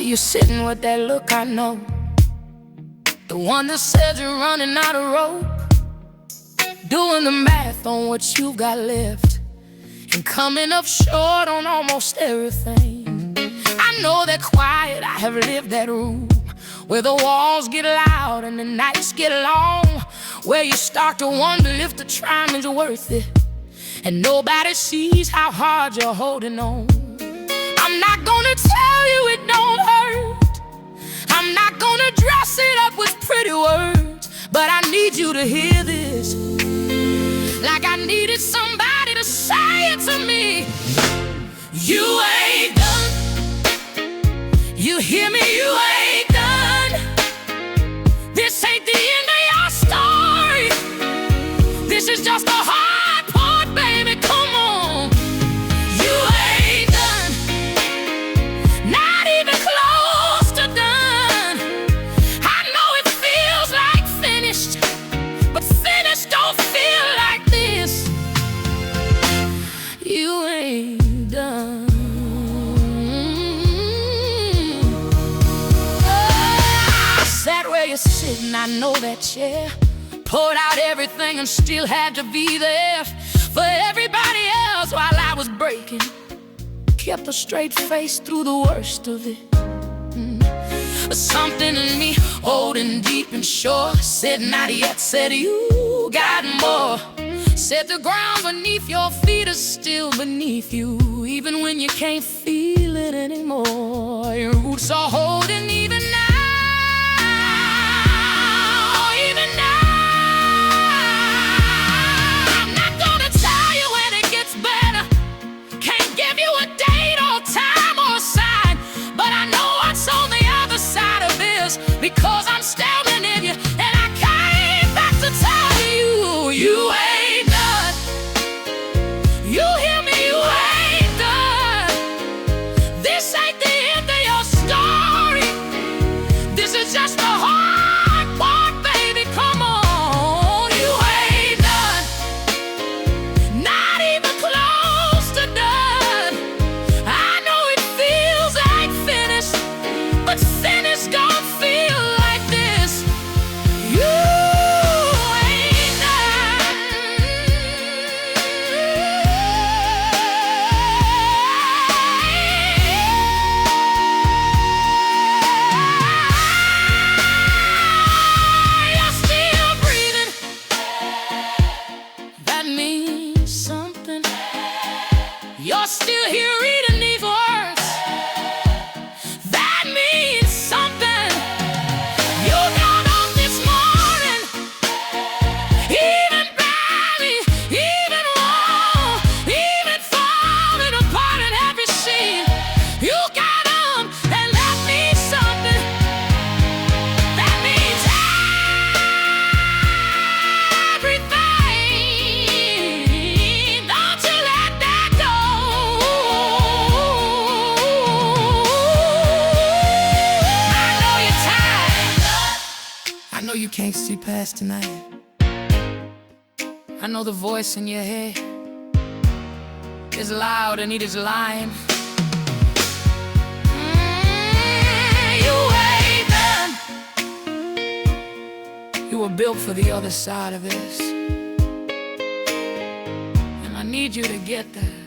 see you sitting with that look, I know. The one that said you're running out of rope, doing the math on what you've got left, and coming up short on almost everything. I know that quiet, I have lived that room, where the walls get loud and the nights get long, where you start to wonder if the triumph's worth it, and nobody sees how hard you're holding on. I'm not gonna tell you it don't hurt, I'm not gonna dress it up with pretty words, but I need you to hear this, like I needed somebody to say it to me. You ain't done. You hear me? You ain't done. This ain't the end of your story. This is just the hard part, baby. Come on. You ain't done. Not even close to done. I know it feels like finished, but finished don't feel like this. You ain't done. Sat where you're sitting, I know that chair. Poured out everything and still had to be there for everybody else while I was breaking. Kept a straight face through the worst of it. But something in me, holding deep and sure, said not yet, said you got more. Said the ground beneath your feet is still beneath you, even when you can't feel it anymore. Your roots are holding even now. Because I'm standing in you, and I came back to tell you, you ain't done. You hear me? You ain't done. This ain't the end of your story. This is just the hard part, baby. Come on. You ain't done. Not even close to done. I know it feels like finished, but finished don't feel. You're still here reading these words. That means something. You got up this morning, even badly, even wrong, even falling apart in every scene. You got up and that means something. That means everything. Don't you let that go. I know you can't see past tonight. I know the voice in your head is loud and it is lying. You ain't done. You were built for the other side of this, and I need you to get there.